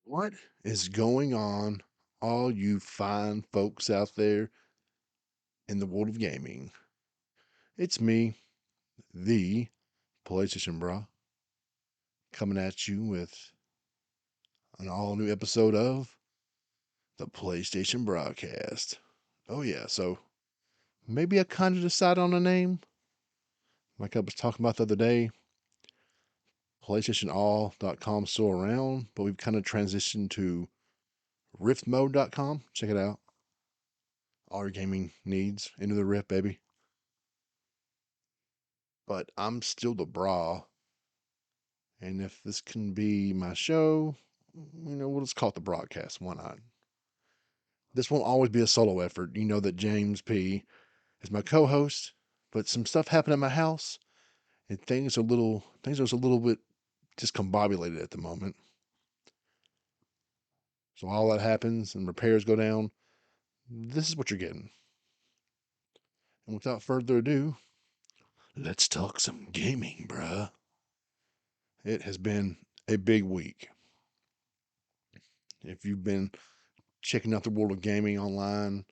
What is going on, all you fine folks out there in the world of gaming? It's me, the PlayStation Brah, coming at you with an all new episode of the PlayStation BRAHcast. Oh, yeah, so maybe I kind of decided on a name, like I was talking about the other day. PlayStationAll.com still around, but we've kind of transitioned to RiftMode.com. Check it out. All your gaming needs into the Rift, baby. But I'm still the Brah. And if this can be my show, we'll just call it the broadcast. Why not? This won't always be a solo effort. You know that James P is my co-host, but some stuff happened at my house, and things are just a little bit discombobulated at the moment. So all that happens and repairs go down. This is what you're getting. And without further ado, let's talk some gaming, bruh. It has been a big week. If you've been checking out the world of gaming online,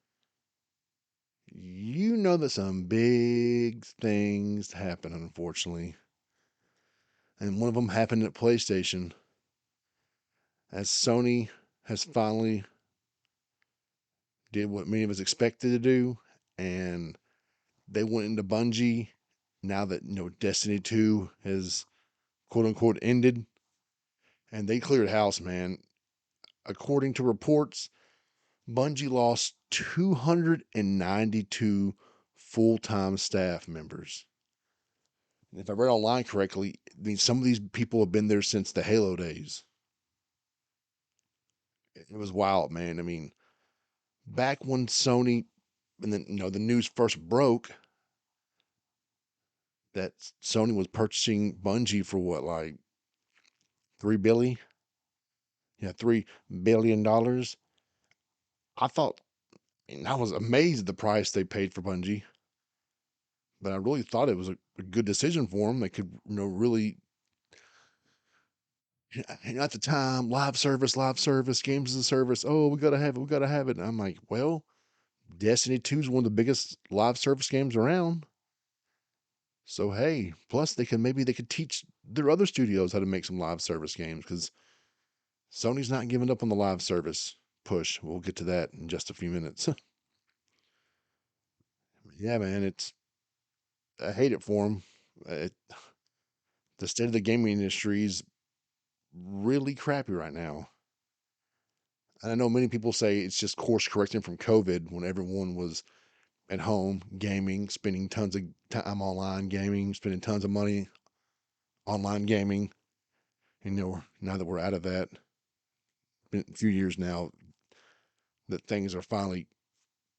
you know that some big things happen, unfortunately. And one of them happened at PlayStation, as Sony has finally did what many of us expected to do, and they went into Bungie now that Destiny 2 has quote unquote ended, and they cleared house, man. According to reports, Bungie lost 292 full-time staff members. If I read online correctly, I mean, some of these people have been there since the Halo days. It was wild, man. I mean, back when Sony and then the news first broke that Sony was purchasing Bungie for what, like 3 billion? Yeah, $3 billion. I thought, I was amazed at the price they paid for Bungie, but I really thought it was a good decision for them. They could, really at the time, live service, games as a service. Oh, we gotta have it, we gotta have it. And I'm like, well, Destiny 2 is one of the biggest live service games around. So hey, plus they could teach their other studios how to make some live service games because Sony's not giving up on the live service push. We'll get to that in just a few minutes. Yeah, man, I hate it for them. The state of the gaming industry is really crappy right now. And I know many people say it's just course correcting from COVID when everyone was at home gaming, spending tons of time online gaming, spending tons of money online gaming. And now that we're out of that, been a few years now that things are finally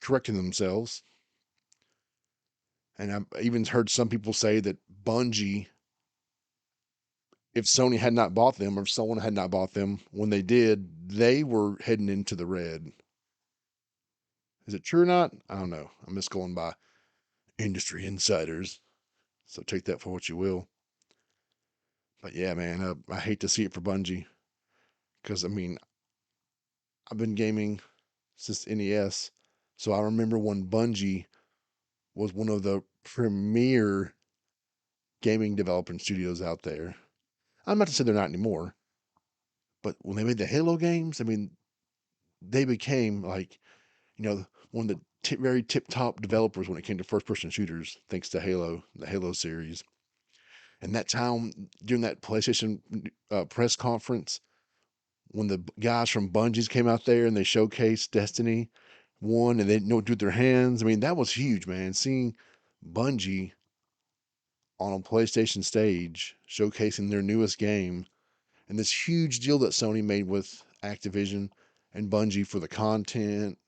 correcting themselves. And I've even heard some people say that Bungie, if Sony had not bought them or if someone had not bought them when they did, they were heading into the red. Is it true or not? I don't know. I'm just going by industry insiders. So take that for what you will. But yeah, man, I hate to see it for Bungie because I mean, I've been gaming since NES. So I remember when Bungie was one of the premier gaming developing studios out there. I'm not to say they're not anymore, but when they made the Halo games, I mean, they became like, one of the very tip top developers when it came to first person shooters, thanks to Halo, the Halo series. And that time during that PlayStation press conference, when the guys from Bungie's came out there and they showcased Destiny 1 and they didn't know what to do with their hands, I mean, that was huge, man. Seeing Bungie on a PlayStation stage showcasing their newest game and this huge deal that Sony made with Activision and Bungie for the content,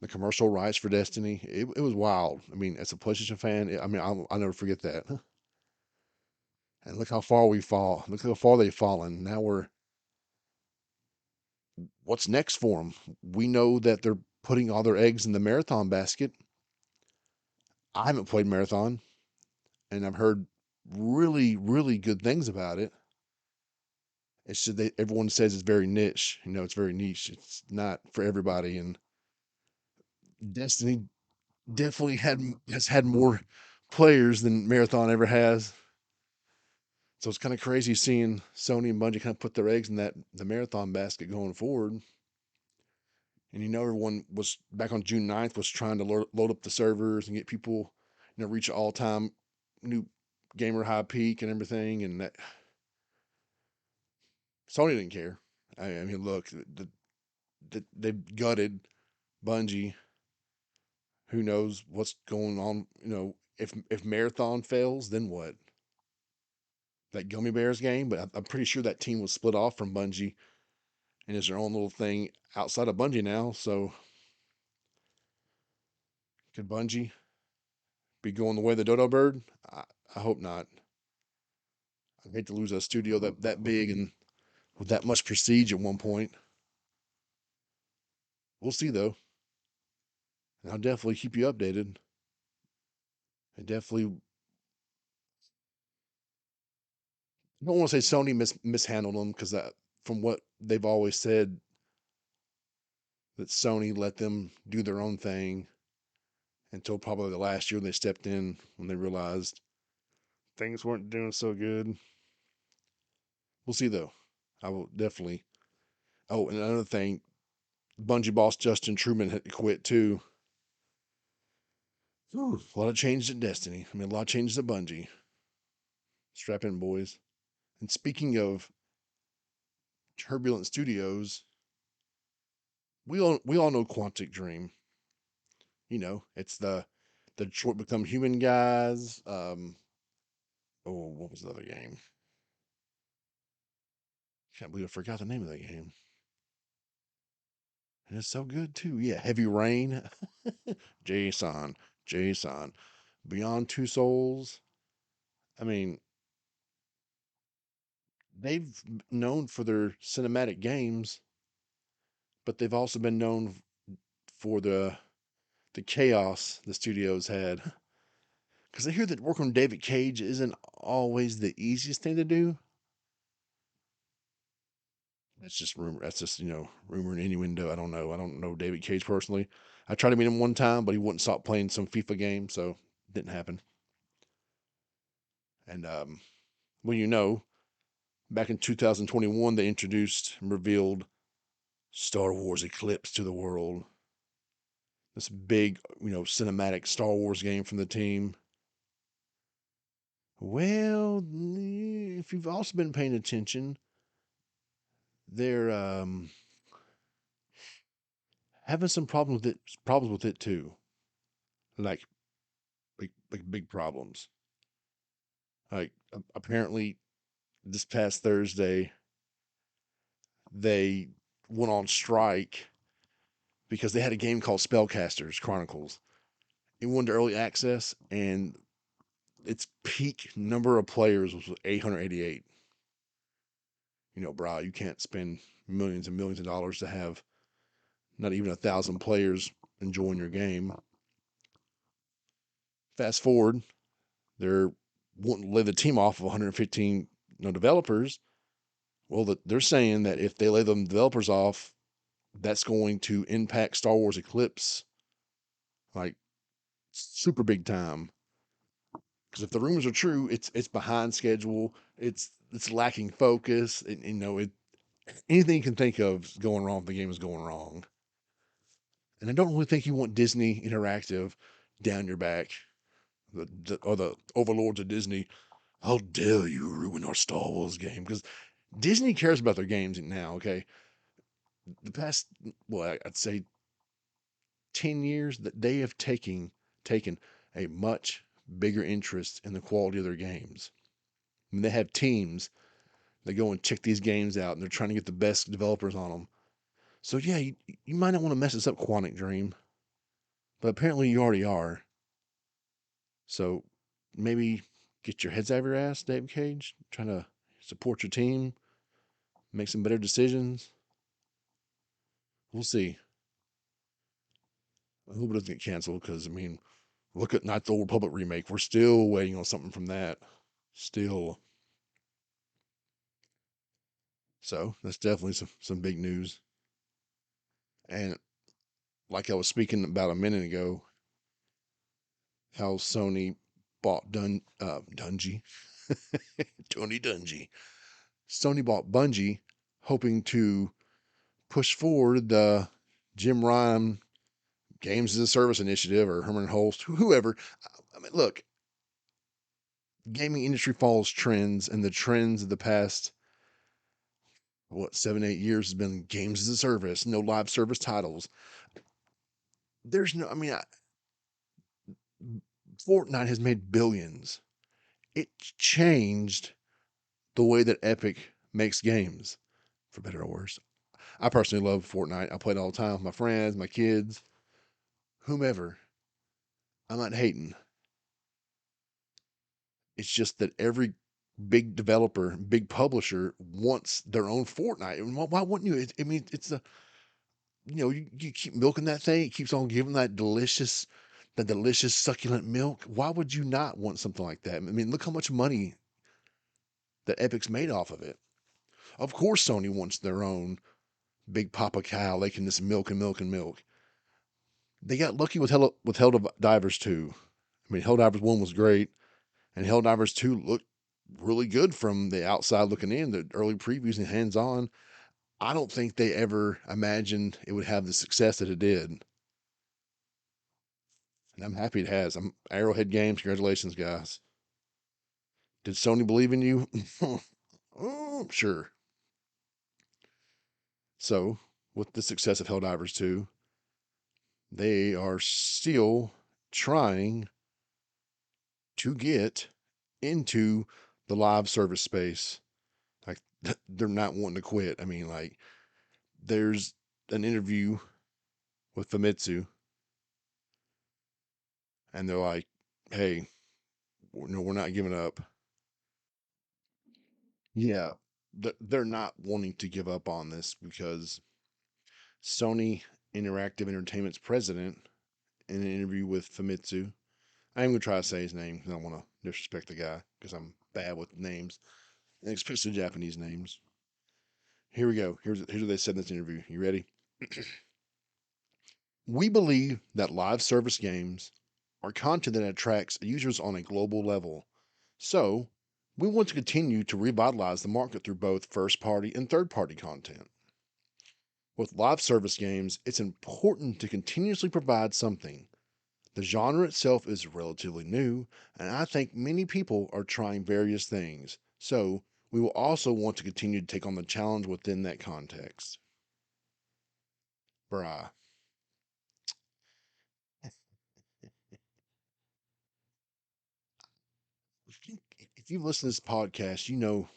the commercial rights for Destiny. It was wild. I mean, as a PlayStation fan, I mean, I'll never forget that. And look how far we fall. Look how far they've fallen. Now what's next for them? We know that they're putting all their eggs in the Marathon basket. I haven't played Marathon, and I've heard really, really good things about it. It's just they, everyone says it's very niche. You know, it's very niche. It's not for everybody. And Destiny definitely has had more players than Marathon ever has. So it's kind of crazy seeing Sony and Bungie kind of put their eggs in that the Marathon basket going forward. And you know, everyone was back on June 9th was trying to load up the servers and get people, reach all time new gamer high peak and everything. And that Sony didn't care. I mean, look, they gutted Bungie. Who knows what's going on? If Marathon fails, then what? That Gummy Bears game, but I'm pretty sure that team was split off from Bungie and is their own little thing outside of Bungie now. So could Bungie be going the way of the Dodo Bird? I hope not. I'd hate to lose a studio that big and with that much prestige at one point. We'll see though. And I'll definitely keep you updated. I definitely don't want to say Sony mishandled them because that from what they've always said that Sony let them do their own thing until probably the last year they stepped in when they realized things weren't doing so good. We'll see though. I will definitely. Oh, and another thing, Bungie boss Justin Truman had to quit too. Whew, a lot of changes at Destiny. I mean, a lot of changes at Bungie. Strap in, boys. And speaking of turbulent studios, we all know Quantic Dream. It's the Detroit Become Human guys. Oh, what was the other game? Can't believe I forgot the name of that game. And it's so good too. Yeah, Heavy Rain, Jason, Jason, Beyond Two Souls. I mean, they've known for their cinematic games, but they've also been known for the chaos the studios had. Because I hear that working on David Cage isn't always the easiest thing to do. That's just rumor. That's just rumor and innuendo. I don't know. I don't know David Cage personally. I tried to meet him one time, but he wouldn't stop playing some FIFA game, so it didn't happen. And well, back in 2021, they introduced and revealed Star Wars Eclipse to the world. This big, cinematic Star Wars game from the team. Well, if you've also been paying attention, they're having some problems with it too. Like big problems. Like apparently this past Thursday they went on strike because they had a game called Spellcasters Chronicles. It went to early access and its peak number of players was 888. Brah, you can't spend millions and millions of dollars to have not even 1,000 players enjoying your game. Fast forward, they're wanting to lay the team off of 115 developers. Well, they're saying that if they lay them developers off, that's going to impact Star Wars Eclipse like super big time. Because if the rumors are true, it's behind schedule. It's lacking focus. Anything you can think of is going wrong. The game is going wrong, and I don't really think you want Disney Interactive down your back, or the overlords of Disney. How dare you ruin our Star Wars game? Because Disney cares about their games now. Okay, the past, well, I'd say 10 years that they have taken a much bigger interest in the quality of their games. I mean, they have teams that go and check these games out, and they're trying to get the best developers on them. So yeah, you might not want to mess this up, Quantic Dream, but apparently you already are. So maybe get your heads out of your ass, David Cage, trying to support your team, make some better decisions. We'll see. I hope it doesn't get canceled because, I mean, look at Knights of the Old Republic remake. We're still waiting on something from that. Still. So that's definitely some big news. And like I was speaking about a minute ago, how Sony bought Dungy, Tony Dungy. Sony bought Bungie, hoping to push forward the Jim Ryan Games as a Service initiative or Herman Holst, whoever. I mean, look, gaming industry follows trends, and the trends of the past, what, 7, 8 years has been games as a service, no live service titles. There's no, I mean, Fortnite has made billions. It changed the way that Epic makes games, for better or worse. I personally love Fortnite. I play it all the time with my friends, my kids, whomever. I'm not hating. It's just that every big developer, big publisher wants their own Fortnite. And why wouldn't you? I mean, it's a, you keep milking that thing. It keeps on giving that delicious, succulent milk. Why would you not want something like that? I mean, look how much money that Epic's made off of it. Of course, Sony wants their own big Papa cow. They can just milk and milk and milk. They got lucky with Helldivers 2. I mean, Helldivers 1 was great, and Helldivers 2 looked really good from the outside looking in, the early previews and hands on. I don't think they ever imagined it would have the success that it did. And I'm happy it has. I'm Arrowhead Games. Congratulations, guys. Did Sony believe in you? Oh, sure. So, with the success of Helldivers 2, they are still trying to get into the live service space. Like, they're not wanting to quit. I mean, like, there's an interview with Famitsu, and they're like, hey, no, we're not giving up. Yeah, they're not wanting to give up on this because Sony Interactive Entertainment's president, in an interview with Famitsu, I'm going to try to say his name because I don't want to disrespect the guy because I'm bad with names, and especially Japanese names. Here we go. Here's what they said in this interview. You ready? We believe that live service games are content that attracts users on a global level. So, we want to continue to revitalize the market through both first party and third party content. With live service games, it's important to continuously provide something. The genre itself is relatively new, and I think many people are trying various things. So, we will also want to continue to take on the challenge within that context. Brah. If you've listened to this podcast, you know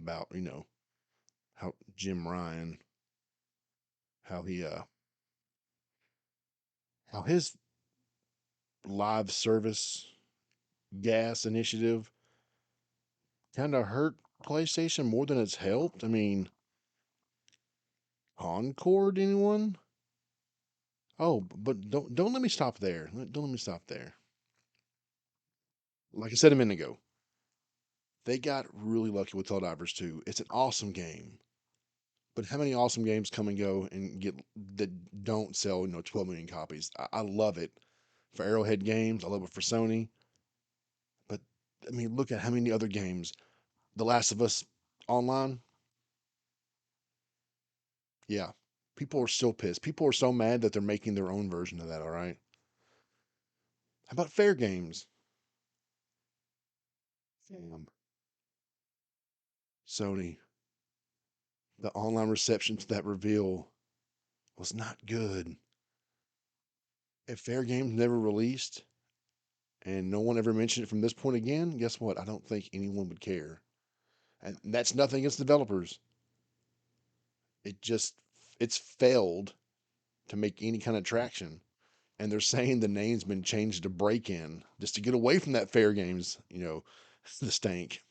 about, how Jim Ryan, how how his live service gas initiative kind of hurt PlayStation more than it's helped. I mean, Concord, anyone? Oh, but don't let me stop there. Don't let me stop there. Like I said a minute ago, they got really lucky with Helldivers 2. It's an awesome game. But how many awesome games come and go and get that don't sell, 12 million copies? I love it for Arrowhead Games. I love it for Sony. But I mean, look at how many other games. The Last of Us Online. Yeah. People are still pissed. People are so mad that they're making their own version of that, all right? How about Fair Games? Damn. Sony. The online reception to that reveal was not good. If Fair Games never released and no one ever mentioned it from this point again, guess what? I don't think anyone would care. And that's nothing against developers. It just it's failed to make any kind of traction. And they're saying the name's been changed to Break In just to get away from that Fair Games, the stank.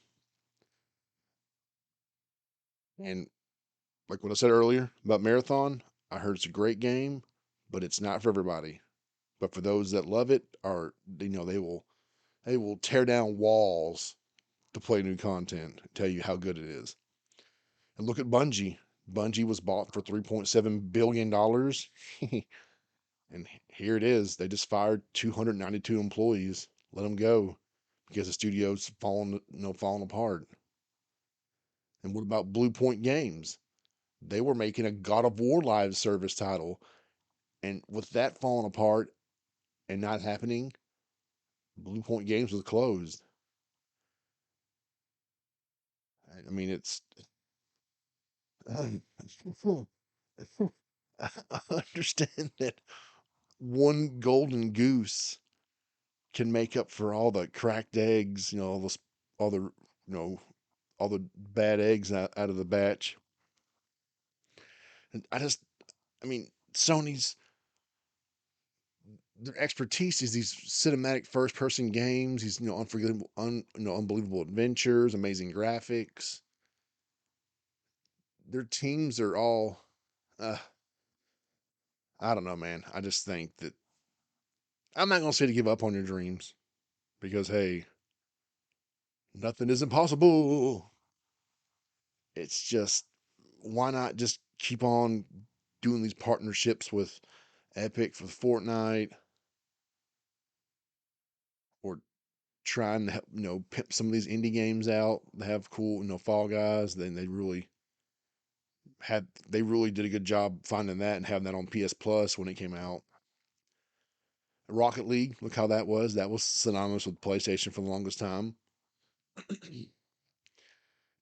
And like what I said earlier about Marathon, I heard it's a great game, but it's not for everybody. But for those that love it, are they will tear down walls to play new content, tell you how good it is. And look at Bungie. Bungie was bought for $3.7 billion. And here it is. They just fired 292 employees, let them go because the studio's falling apart. And what about Blue Point Games? They were making a God of War live service title. And with that falling apart and not happening, Blue Point Games was closed. I mean, it's. I understand that one golden goose can make up for all the cracked eggs, all the, all the bad eggs out of the batch. And I mean, Sony's their expertise is these cinematic first person games, these unforgettable, unbelievable adventures, amazing graphics. Their teams are all, uh, I don't know, man. I just think that I'm not gonna say to give up on your dreams because hey, nothing is impossible. It's just why not just keep on doing these partnerships with Epic for Fortnite or trying to help, pimp some of these indie games out. They have cool, Fall Guys. Then they really did a good job finding that and having that on PS Plus when it came out. Rocket League, look how that was. That was synonymous with PlayStation for the longest time.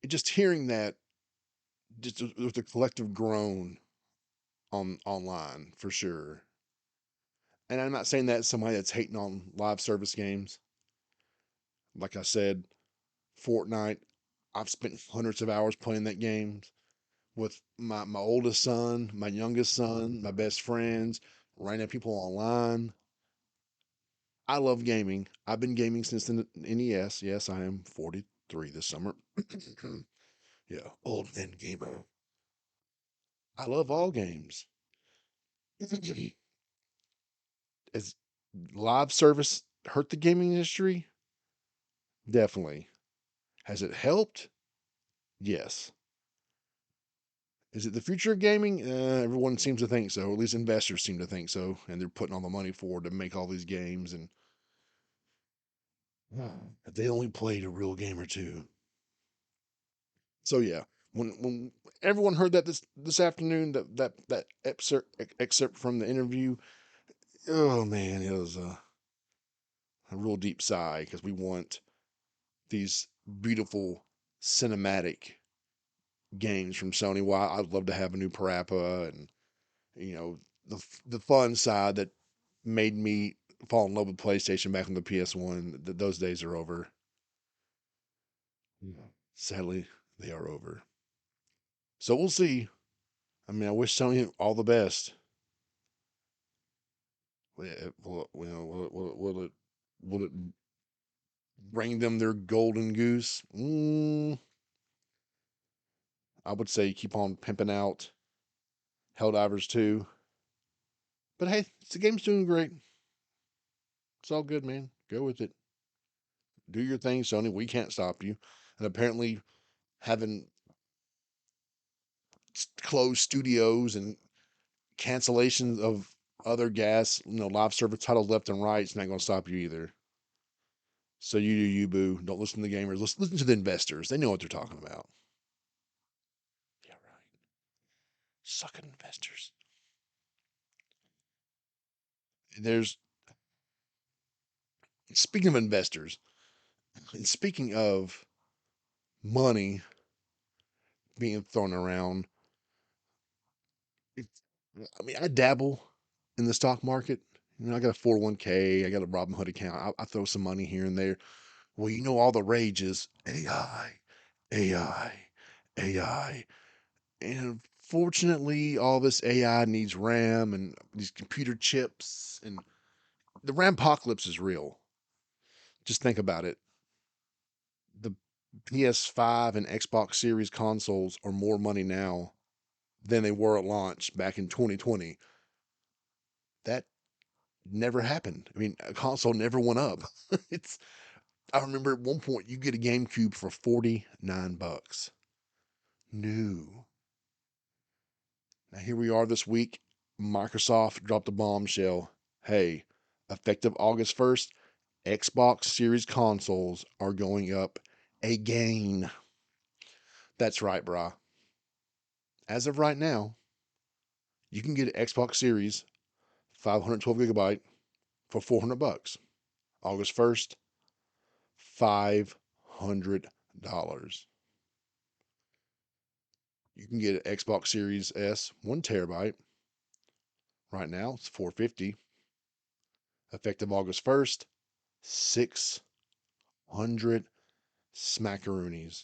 Just hearing that, just with a collective groan online for sure. And I'm not saying that as somebody that's hating on live service games. Like I said, Fortnite, I've spent hundreds of hours playing that game with my oldest son, my youngest son, my best friends, random people online. I love gaming. I've been gaming since the NES. Yes, I am 43 this summer. Yeah, old man gamer. I love all games. Has live service hurt the gaming industry? Definitely. Has it helped? Yes. Is it the future of gaming? Everyone seems to think so. At least investors seem to think so, and they're putting all the money forward to make all these games. And if they only played a real game or two. So yeah, when everyone heard that this afternoon, that excerpt from the interview, oh man, it was a real deep sigh because we want these beautiful cinematic games from Sony. Why I'd love to have a new Parappa and the fun side that made me fall in love with PlayStation back on the PS1. Those days are over. Yeah. Sadly, they are over. So we'll see. I mean, I wish Sony all the best. Will it bring them their golden goose? I would say keep on pimping out Helldivers 2. But hey, the game's doing great. It's all good, man. Go with it. Do your thing, Sony. We can't stop you. And apparently, having closed studios and cancellations of other live service titles left and right, it's not going to stop you either. So you do you, boo. Don't listen to the gamers. Listen to the investors. They know what they're talking about. Yeah, right. Sucking investors. There's Speaking of investors, and speaking of money being thrown around, I mean, I dabble in the stock market. I got a 401k, I got a Robinhood account. I throw some money here and there. Well, all the rage is AI, AI, AI. And unfortunately, all this AI needs RAM and these computer chips, and the RAM apocalypse is real. Just think about it. The PS5 and Xbox Series consoles are more money now than they were at launch back in 2020. That never happened. I mean, a console never went up. it's I remember at one point you get a GameCube for $49. new. Now, here we are this week. Microsoft dropped a bombshell. Hey, effective August 1st, Xbox Series consoles are going up again. That's right, brah. As of right now, you can get an Xbox Series 512 gigabyte for $400. August 1st, $500. You can get an Xbox Series S 1 terabyte. Right now, it's 450. Effective August 1st, 600 smackaroonies.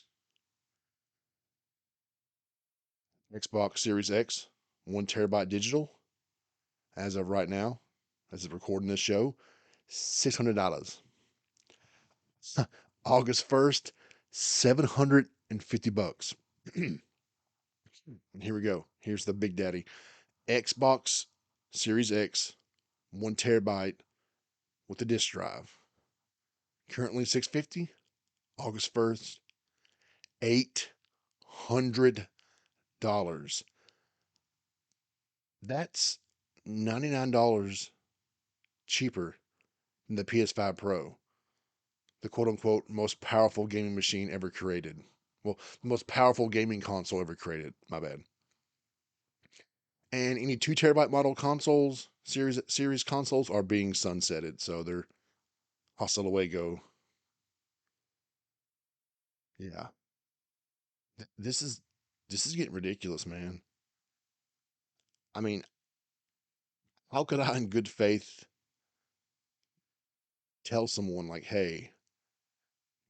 Xbox Series X 1 terabyte digital. As of right now, as of recording this show, $600. August 1st, $750. And here we go. Here's the big daddy. Xbox Series X, 1 terabyte with a disk drive. Currently 650. August 1st, $800. That's $99 cheaper than the PS5 Pro, the quote unquote most powerful gaming machine ever created. Well, the most powerful gaming console ever created. My bad. And any 2 terabyte model consoles, series consoles, are being sunsetted, so they're hasta luego. Yeah, this is getting ridiculous, man. I mean, how could I, in good faith, tell someone like, "Hey,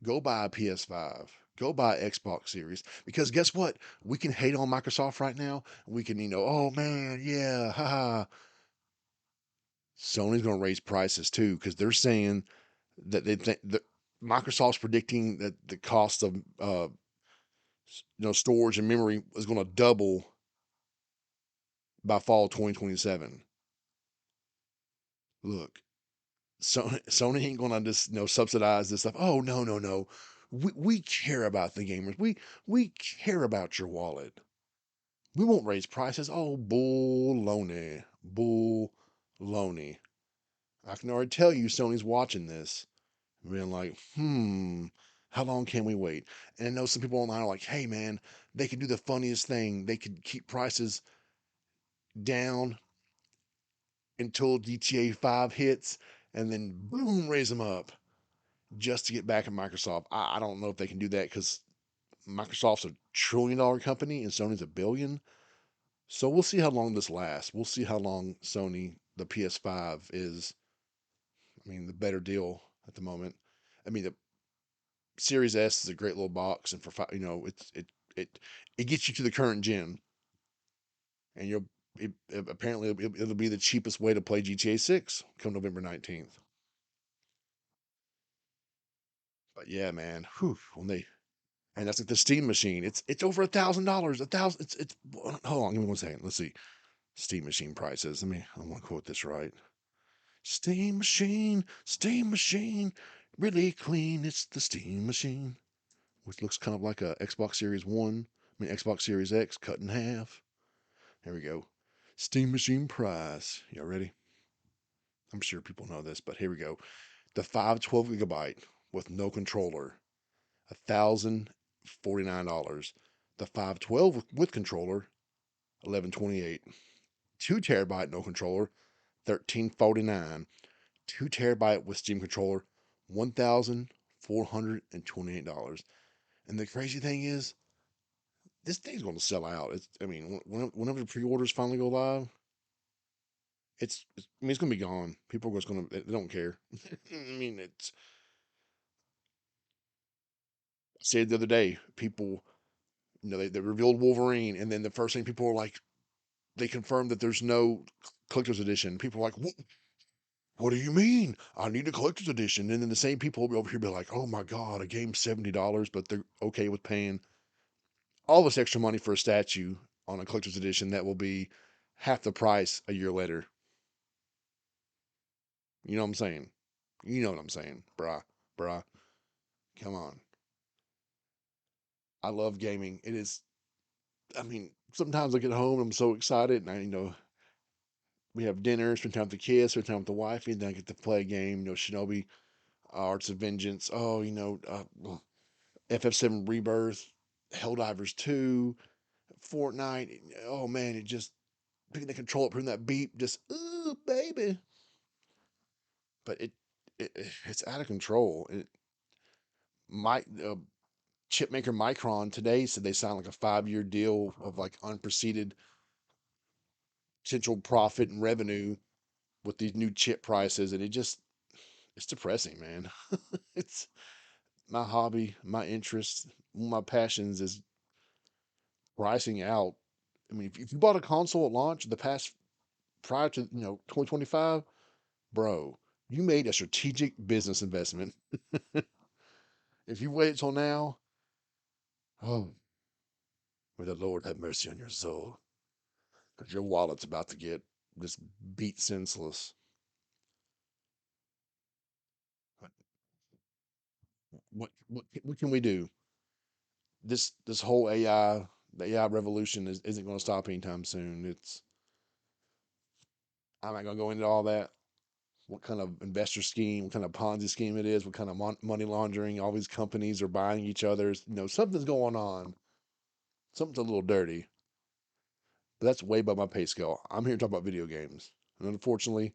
go buy a PS5, go buy Xbox Series," because guess what? We can hate on Microsoft right now. We can, oh man, yeah, haha. Sony's going to raise prices too because they're saying that they think that Microsoft's predicting that the cost of storage and memory is going to double by fall 2027. Look, Sony ain't going to just subsidize this stuff. Oh no, no, no. We care about the gamers. We care about your wallet. We won't raise prices. Oh, bull loney, bull loney. I can already tell you Sony's watching this, being like, how long can we wait? And I know some people online are like, hey man, they could do the funniest thing. They could keep prices down until GTA 5 hits and then boom, raise them up just to get back at Microsoft. I don't know if they can do that because Microsoft's $1 trillion company and Sony's $1 billion. So we'll see how long this lasts. We'll see how long Sony, the PS5 is, I mean, the better deal at the moment. I mean, the Series S is a great little box, and for it it gets you to the current gen, and apparently it'll be the cheapest way to play GTA 6 come November 19th. But yeah, man, whew, when they and that's like the Steam machine. It's over $1,000. It's hold on, give me 1 second. Let's see. Steam machine prices. I want to quote this right. Steam machine, really clean. It's the Steam machine, which looks kind of like a Xbox Series One. Xbox Series X cut in half. Here we go. Steam machine price. Y'all ready? I'm sure people know this, but here we go. The 512 gigabyte with no controller, $1,049. The 512 with controller, 1128. 2 terabyte no controller, 1349. 2 terabyte with Steam controller, $1,428. And the crazy thing is, this thing's going to sell out. Whenever the pre-orders finally go live, it's going to be gone. People are just going to, they don't care. It's, I said the other day, people, they revealed Wolverine, and then the first thing people were like, they confirmed that there's no collector's edition. People are like, what do you mean? I need a collector's edition. And then the same people will be over here be like, oh my God, a game's $70, but they're okay with paying all this extra money for a statue on a collector's edition that will be half the price a year later. You know what I'm saying? You know what I'm saying, brah. Come on. I love gaming. It is. I mean, sometimes I get home, I'm so excited, and we have dinner, spend time with the kids, spend time with the wife, and then I get to play a game. Shinobi, Arts of Vengeance. Oh, FF7 Rebirth, Helldivers 2, Fortnite. Oh man, it just picking the controller up, putting that beep, just ooh baby. But it's out of control. My chip maker Micron today said they signed like a 5-year deal of like unprecedented potential profit and revenue with these new chip prices, and it's depressing, man. It's my hobby, my interest, one of my passions is pricing out. I mean, if you bought a console at launch, the past prior to 2025, bro, you made a strategic business investment. If you wait till now, oh, may the Lord have mercy on your soul, because your wallet's about to get just beat senseless. But what can we do? This whole the AI revolution isn't going to stop anytime soon. I'm not going to go into all that. What kind of investor scheme, what kind of Ponzi scheme it is, what kind of money laundering. All these companies are buying each other's. Something's going on. Something's a little dirty. But that's way above my pay scale. I'm here to talk about video games, and unfortunately,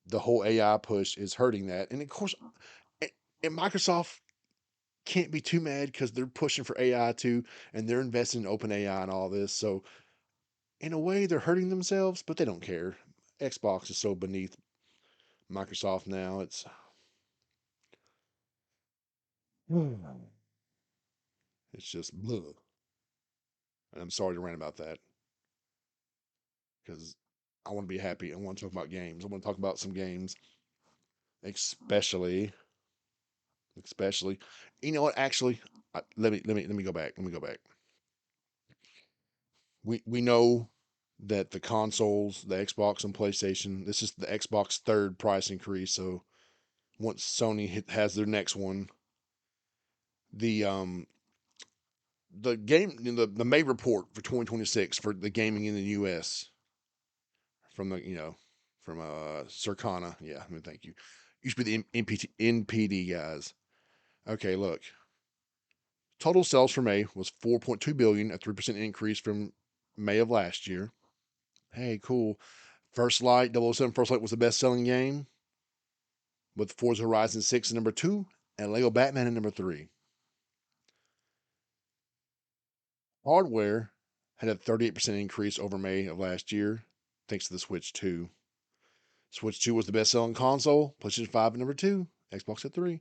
the whole AI push is hurting that. And of course, and Microsoft can't be too mad because they're pushing for AI too, and they're investing in open AI and all this. So in a way, they're hurting themselves, but they don't care. Xbox is so beneath Microsoft now. It's just blue. And I'm sorry to rant about that because I want to be happy. I want to talk about games. I want to talk about some games, especially, especially. You know what? Actually, let me go back. Let me go back. We know that the consoles, the Xbox and PlayStation, this is the Xbox third price increase. So once Sony has their next one, the the May report for 2026 for the gaming in the US from from Circana. Yeah, I mean, thank you. Used to be the NPD guys. Okay, look. Total sales for May was 4.2 billion, a 3% increase from May of last year. Hey, cool. First Light, 007 First Light was the best-selling game with Forza Horizon 6 at number 2 and Lego Batman at number 3. Hardware had a 38% increase over May of last year thanks to the Switch 2. Switch 2 was the best selling console, PlayStation 5 at number 2, Xbox at 3.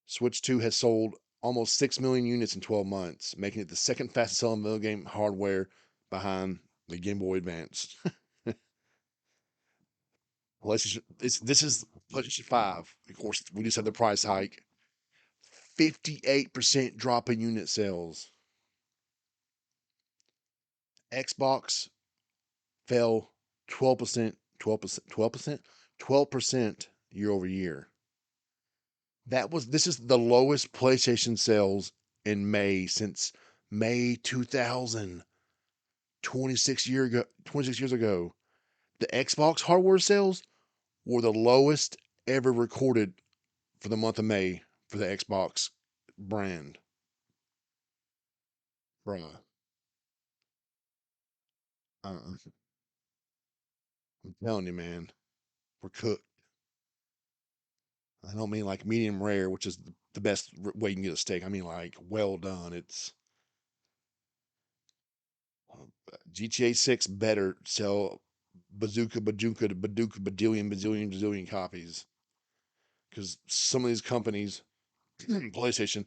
Switch 2 has sold almost 6 million units in 12 months, making it the second fastest selling video game hardware behind the Game Boy Advance. PlayStation, this is PlayStation 5. Of course, we just had the price hike. 58% drop in unit sales. Xbox fell 12%, 12%, 12%, 12% year over year. This is the lowest PlayStation sales in May since May 2000, 26 years ago. The Xbox hardware sales were the lowest ever recorded for the month of May for the Xbox brand. Bruh. Uh, I'm telling you, man, we're cooked. I don't mean like medium rare, which is the best way you can get a steak. I mean like well done. It's GTA 6 better sell bazillion copies because some of these companies, PlayStation,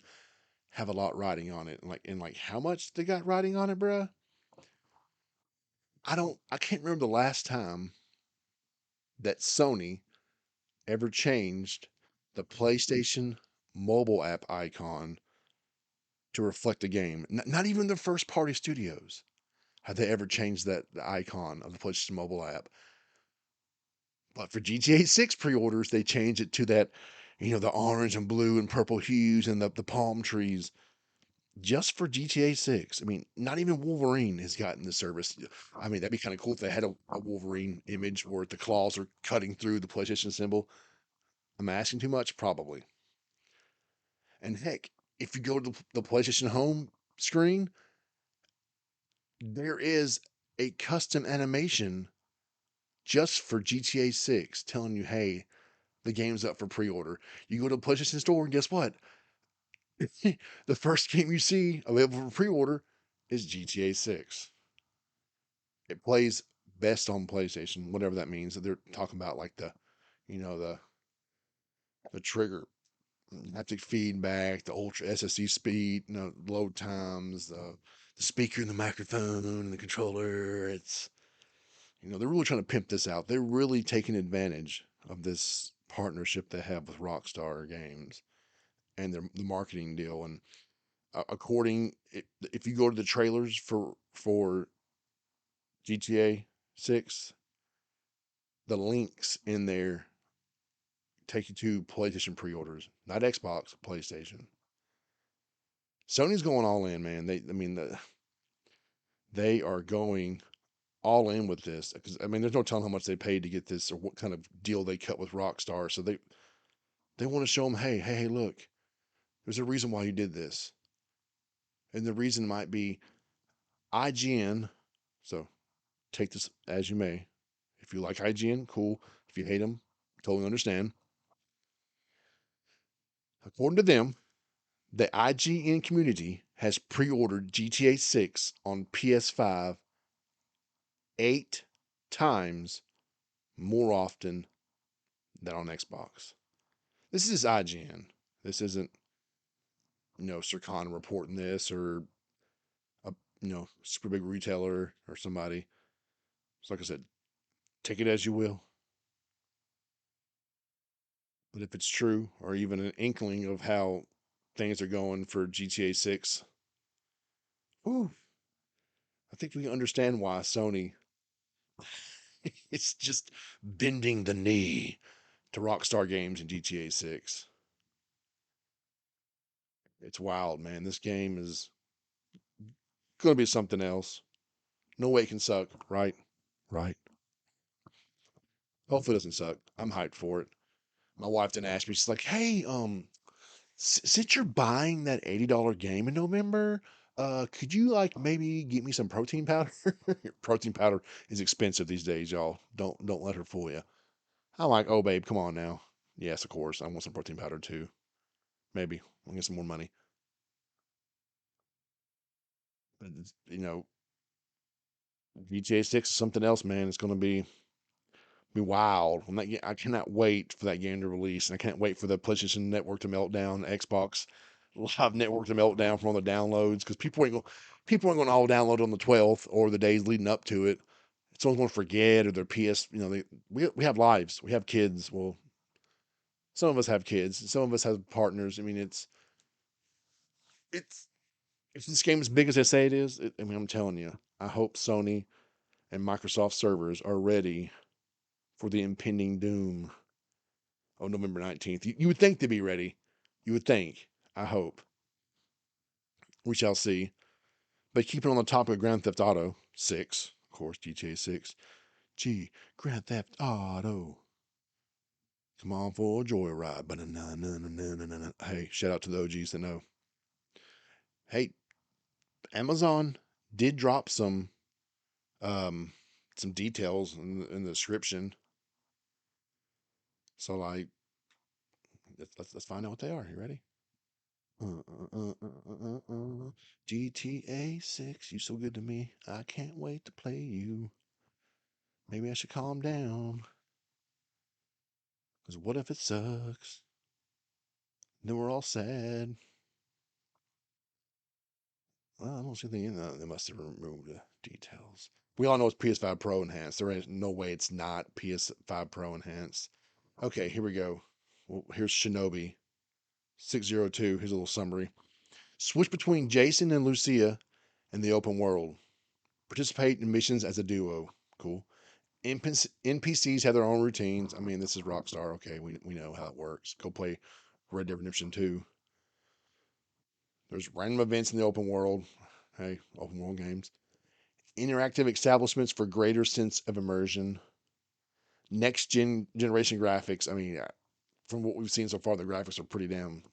have a lot riding on it. And like how much they got riding on it, bruh? I can't remember the last time that Sony ever changed the PlayStation mobile app icon to reflect the game. Not even the first party studios have they ever changed the icon of the PlayStation mobile app. But for GTA 6 pre-orders, they changed it to that, the orange and blue and purple hues and the palm trees. just for GTA 6. I mean, not even Wolverine has gotten the service. I mean, that'd be kind of cool if they had a Wolverine image where the claws are cutting through the PlayStation symbol. Am I asking too much? Probably. And heck, if you go to the PlayStation home screen, there is a custom animation just for GTA 6 telling you, hey, the game's up for pre order. You go to the PlayStation Store, and guess what? The first game you see available for pre order is GTA 6. It plays best on PlayStation, whatever that means. They're talking about like you know, the trigger, haptic feedback, the ultra SSD speed, load times, the speaker and the microphone and the controller. They're really trying to pimp this out. They're really taking advantage of this partnership they have with Rockstar Games and the marketing deal. And if you go to the trailers for GTA 6, the links in there take you to PlayStation pre-orders, not Xbox, PlayStation. Sony's going all in, man. They are going all in with this because I mean, there's no telling how much they paid to get this or what kind of deal they cut with Rockstar. So they want to show them, hey, look, there's a reason why you did this, and the reason might be IGN. So take this as you may. If you like IGN, cool. If you hate them, totally understand. According to them, the IGN community has pre-ordered GTA 6 on PS5 8 times more often than on Xbox. This is IGN. This isn't, Circana reporting this or a, super big retailer or somebody. So like I said, take it as you will. But if it's true or even an inkling of how things are going for GTA 6, whew, I think we can understand why Sony is just bending the knee to Rockstar Games and GTA 6. It's wild, man. This game is going to be something else. No way it can suck, right? Right. Hopefully it doesn't suck. I'm hyped for it. My wife didn't ask me. She's like, "Hey, since you're buying that $80 game in November, could you like maybe get me some protein powder?" Protein powder is expensive these days, y'all. Don't let her fool you. I'm like, "Oh, babe, come on now." Yes, of course. I want some protein powder too. Maybe I'll get some more money. But GTA 6 is something else, man. It's gonna be wild. I cannot wait for that game to release, and I can't wait for the PlayStation Network to melt down, Xbox Live Network to melt down from all the downloads because people aren't going to all download on the 12th or the days leading up to it. Someone's going to forget or their PS. We have lives, we have kids. Well, some of us have kids, some of us have partners. I mean, it's if this game is big as they say it is. I mean, I'm telling you, I hope Sony and Microsoft servers are ready for the impending doom on November 19th. You would think they'd be ready. You would think. I hope. We shall see. But keeping on the topic of Grand Theft Auto 6, of course, GTA 6. Gee, Grand Theft Auto. Come on for a joyride. Hey, shout out to the OGs that know. Hey, Amazon did drop um some details in the description. So like let's find out what they are. You ready? GTA 6, you so good to me. I can't wait to play you. Maybe I should calm down. Because what if it sucks? Then we're all sad. Well, I don't see anything in that. They must have removed the details. We all know it's PS5 Pro enhanced. There is no way it's not PS5 Pro enhanced. Okay, here we go. Well, here's Shinobi 602. Here's a little summary. Switch between Jason and Lucia in the open world. Participate in missions as a duo. Cool. NPCs have their own routines. I mean, this is Rockstar. Okay, we know how it works. Go play Red Dead Redemption 2. There's random events in the open world. Hey, open world games. Interactive establishments for greater sense of immersion. Next generation graphics. I mean, from what we've seen so far, the graphics are pretty damn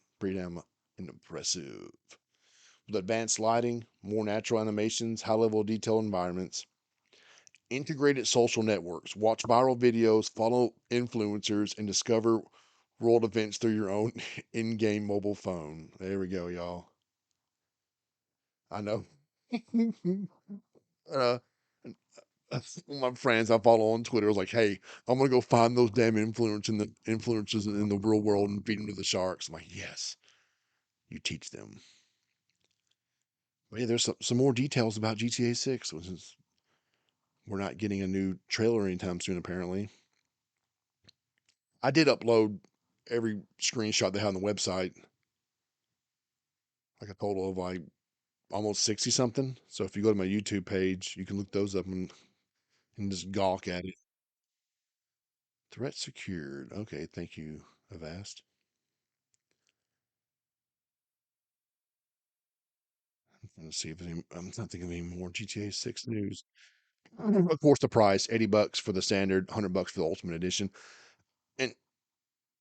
impressive. With advanced lighting, more natural animations, high level detail environments, integrated social networks. Watch viral videos, follow influencers, and discover world events through your own in game mobile phone. There we go, y'all. I know. uh, my friends I follow on Twitter was like, "Hey, I'm gonna go find those damn influencers in the real world and feed them to the sharks." I'm like, "Yes, you teach them." But yeah, there's some more details about GTA 6, which is we're not getting a new trailer anytime soon, apparently. I did upload every screenshot they have on the website, like a total of like almost 60 something. So if you go to my YouTube page, you can look those up and just gawk at it. Threat secured. Okay, thank you, Avast. Let's see if I'm not thinking of any more GTA 6 news. Of course, the price $80 for the standard, $100 for the Ultimate Edition. And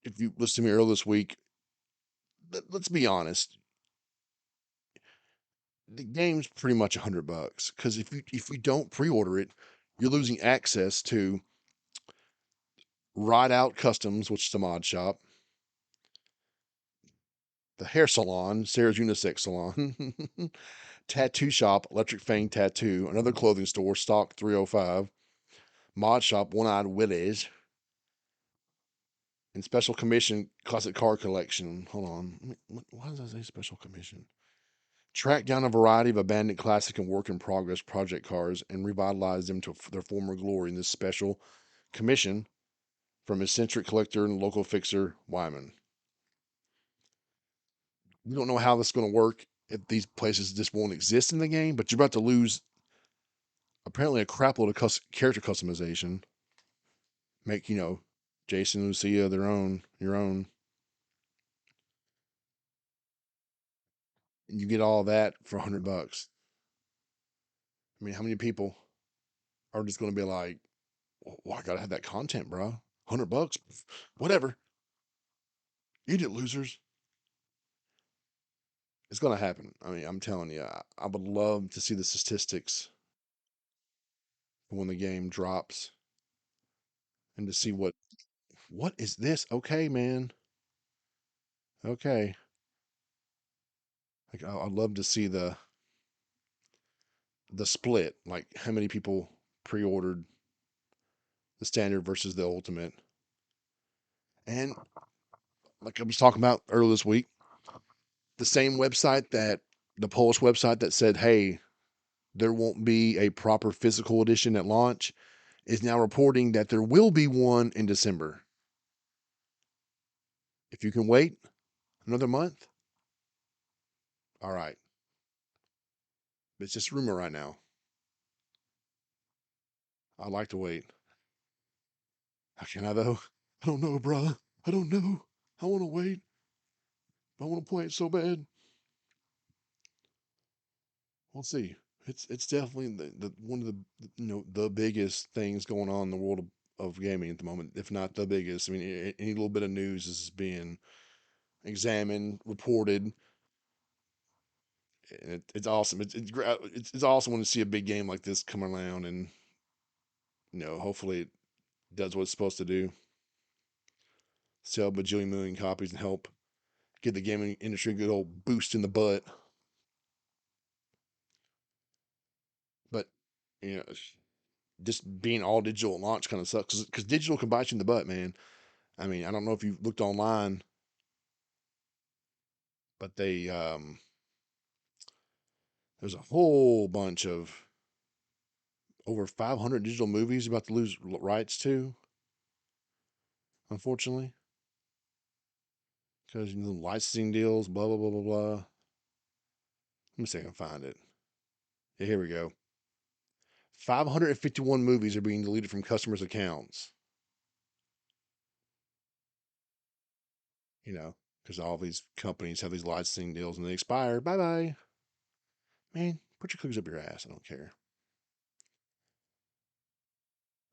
if you listened to me earlier this week, let's be honest, the game's pretty much $100 because if you don't pre-order it, you're losing access to Ride Out Customs, which is a mod shop, the hair salon, Sarah's Unisex Salon, tattoo shop, Electric Fang Tattoo, another clothing store, Stock 305, mod shop, One Eyed Willies, and special commission classic car collection. Hold on, why does that say special commission? Track down a variety of abandoned classic and work in progress project cars and revitalize them to their former glory in this special commission from eccentric collector and local fixer Wyman. We don't know how this is going to work if these places just won't exist in the game, but you're about to lose apparently a crap load of character customization. Make, Jason, Lucia your own, and you get all that for $100. I mean, how many people are just going to be like, well, I got to have that content, bro. $100, whatever. Eat it, losers. It's going to happen. I mean, I'm telling you, I would love to see the statistics when the game drops and to see what is this? Okay, man. Okay. Like I'd love to see the split, like how many people pre-ordered the standard versus the ultimate. And like I was talking about earlier this week, the same website that the Polish website that said, "Hey, there won't be a proper physical edition at launch," is now reporting that there will be one in December. If you can wait another month, all right. It's just rumor right now. I like to wait. How can I though? I don't know, bruh. I don't know. I want to wait. I want to play it so bad. We'll see. It's definitely the one of the biggest things going on in the world of gaming at the moment, if not the biggest. I mean, any little bit of news is being examined, reported, and it's awesome. It's awesome when you see a big game like this come around, and hopefully it does what it's supposed to do, sell a bajillion million copies and help give the gaming industry a good old boost in the butt. But you know, just being all digital at launch kind of sucks because digital can bite you in the butt, man. I mean, I don't know if you looked online, but there's a whole bunch of over 500 digital movies about to lose rights to, unfortunately, because licensing deals, blah blah blah blah blah. Let me see if I can find it. Yeah, here we go. 551 movies are being deleted from customers' accounts. You know, because all these companies have these licensing deals and they expire. Bye bye. Man, put your cookies up your ass. I don't care.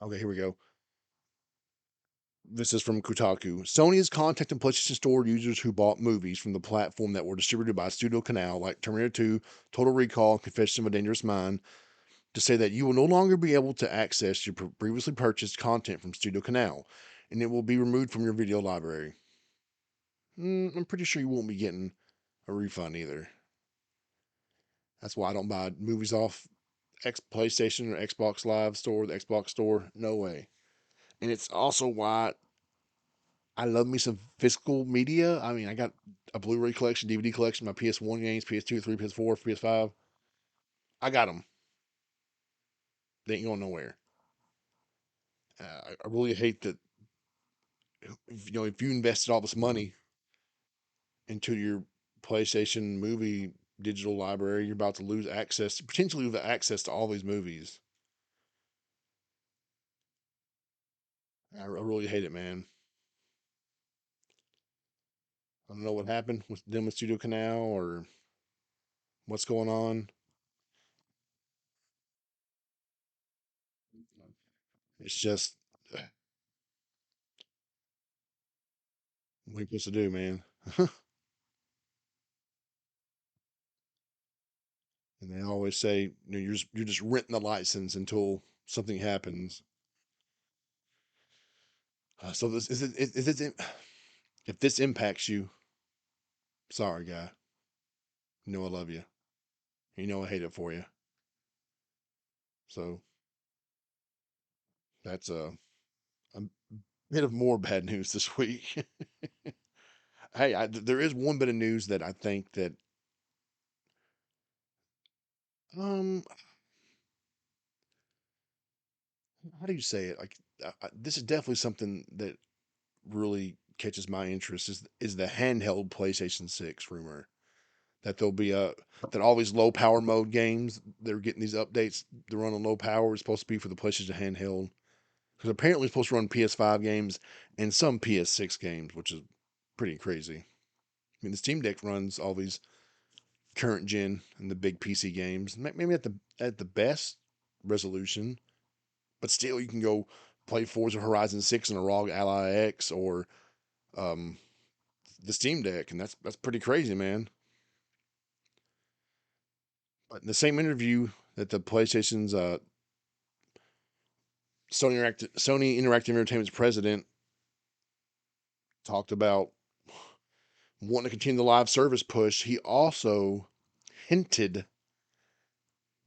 Okay, here we go. This is from Kotaku. Sony is contacting PlayStation Store users who bought movies from the platform that were distributed by Studio Canal, like Terminator 2, Total Recall, Confession of a Dangerous Mind, to say that you will no longer be able to access your previously purchased content from Studio Canal, and it will be removed from your video library. I'm pretty sure you won't be getting a refund either. That's why I don't buy movies off PlayStation or Xbox Live Store, the Xbox Store. No way. And it's also why I love me some physical media. I mean, I got a Blu-ray collection, DVD collection, my PS1 games, PS2, 3, PS4, PS5. I got them. They ain't going nowhere. I really hate that. If you invested all this money into your PlayStation movie digital library, you're about to lose access, potentially lose access to all these movies. I really hate it, man. I don't know what happened with them with Studio Canal or what's going on. It's just what are you supposed to do, man? And they always say, you're just renting the license until something happens. So this is it. If this impacts you, sorry, guy. You know I love you. You know I hate it for you. So that's a bit of more bad news this week. Hey, there is one bit of news that I think that um how do you say it? Like this is definitely something that really catches my interest is the handheld PlayStation 6 rumor that there'll be a that all these low power mode games they're getting these updates to run on low power is supposed to be for the PlayStation handheld because apparently it's supposed to run PS5 games and some PS6 games, which is pretty crazy. I mean, the Steam Deck runs all these current gen and the big PC games, maybe at the best resolution, but still you can go play Forza Horizon 6 on a ROG Ally X or um, the Steam Deck, and that's pretty crazy, man. But in the same interview that the PlayStation's Sony Interactive Entertainment's president talked about wanting to continue the live service push, he also hinted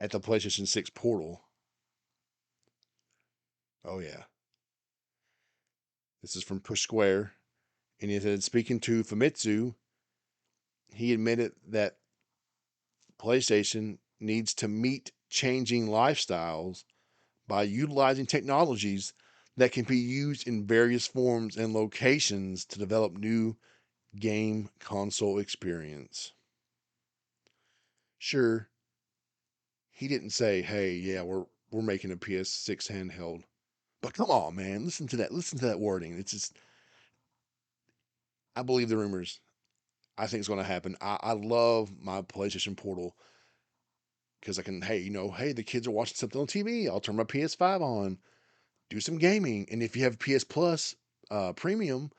at the PlayStation 6 portal. Oh yeah, this is from Push Square, and he said speaking to Famitsu, he admitted that PlayStation needs to meet changing lifestyles by utilizing technologies that can be used in various forms and locations to develop new game console experience. Sure, he didn't say, "Hey, yeah, we're making a PS6 handheld." But come on, man, listen to that. Listen to that wording. It's just I believe the rumors. I think it's going to happen. I love my PlayStation Portal because I can, hey, hey, the kids are watching something on TV. I'll turn my PS5 on, do some gaming, and if you have PS Plus Premium,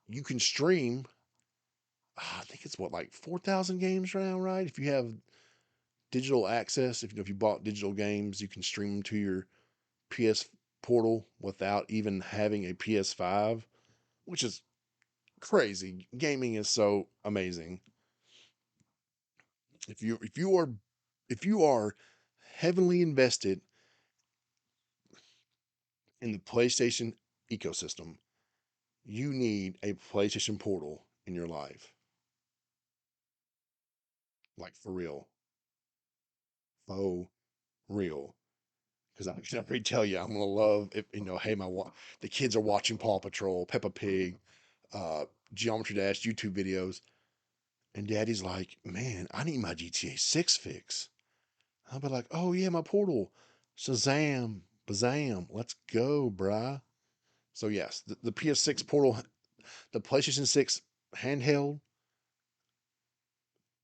you can stream. I think it's what like 4,000 games right now, right? If you have digital access, if you bought digital games, you can stream them to your PS Portal without even having a PS5, which is crazy. Gaming is so amazing. If you are heavily invested in the PlayStation ecosystem, you need a PlayStation Portal in your life. Like for real. For real. Because I can already tell you, I'm gonna love if hey, the kids are watching Paw Patrol, Peppa Pig, uh, Geometry Dash, YouTube videos, and Daddy's like, "Man, I need my GTA 6 fix." I'll be like, "Oh yeah, my Portal, Shazam, Bazam, let's go, bruh." So yes, the PS6 Portal, the PlayStation 6 handheld,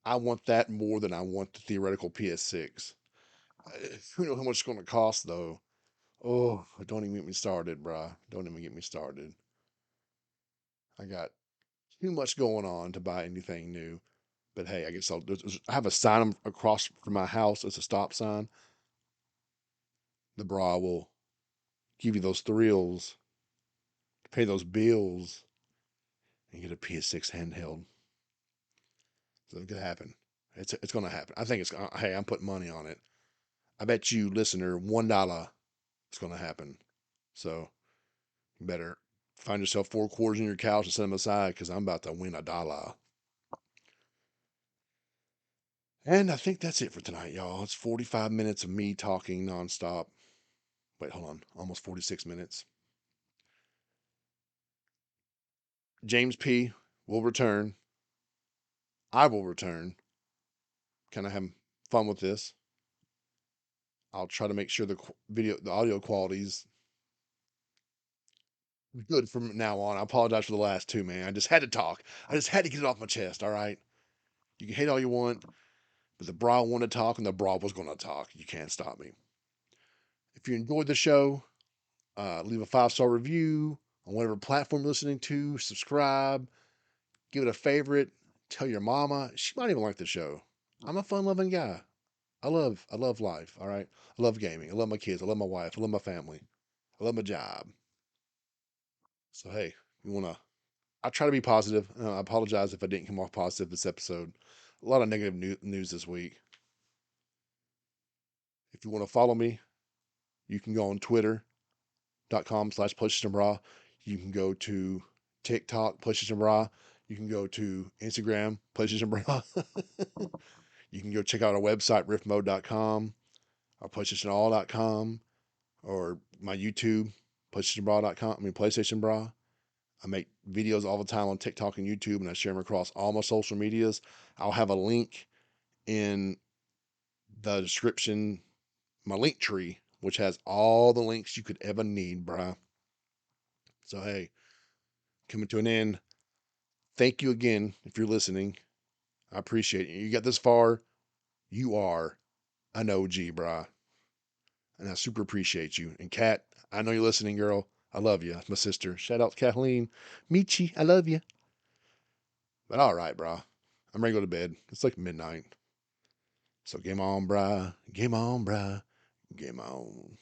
I want that more than I want the theoretical PS6. Who knows how much it's going to cost though? Oh, don't even get me started, bruh. Don't even get me started. I got too much going on to buy anything new. But hey, I guess I have a sign across from my house. It's a stop sign. The bra will give you those thrills, pay those bills, and get a PS6 handheld. So it's gonna happen. It's gonna happen. I think it's. Hey, I'm putting money on it. I bet you, listener, $1 it's gonna happen. So you better find yourself 4 quarters in your couch and set them aside because I'm about to win $1. And I think that's it for tonight, y'all. It's 45 minutes of me talking nonstop. Wait, hold on. Almost 46 minutes. James P. will return. I will return. Kind of have fun with this. I'll try to make sure the audio quality's good from now on. I apologize for the last two, man. I just had to talk. I just had to get it off my chest. All right. You can hate all you want, but the bra wanted to talk, and the bra was going to talk. You can't stop me. If you enjoyed the show, leave a 5-star review on whatever platform you're listening to. Subscribe. Give it a favorite. Tell your mama. She might even like the show. I'm a fun-loving guy. I love life. All right. I love gaming. I love my kids. I love my wife. I love my family. I love my job. So hey, you wanna? I try to be positive. I apologize if I didn't come off positive this episode. A lot of negative news this week. If you want to follow me, you can go on twitter.com/PlayStation Brah. You can go to TikTok, PlayStation Brah. You can go to Instagram, PlayStation Brah. You can go check out our website, riffmode.com, or PlayStationAll.com, or my YouTube, PlayStationBrah.com. PlayStation Brah. I make videos all the time on TikTok and YouTube, and I share them across all my social medias. I'll have a link in the description, my link tree, which has all the links you could ever need, bruh. So, hey, coming to an end. Thank you again if you're listening. I appreciate it. You got this far, you are an OG, bruh. And I super appreciate you. And Kat, I know you're listening, girl. I love you. That's my sister. Shout out to Kathleen. Michi, I love you. But all right, bruh. I'm ready to go to bed. It's like midnight. So game on, bruh. Game on, bruh. Game on.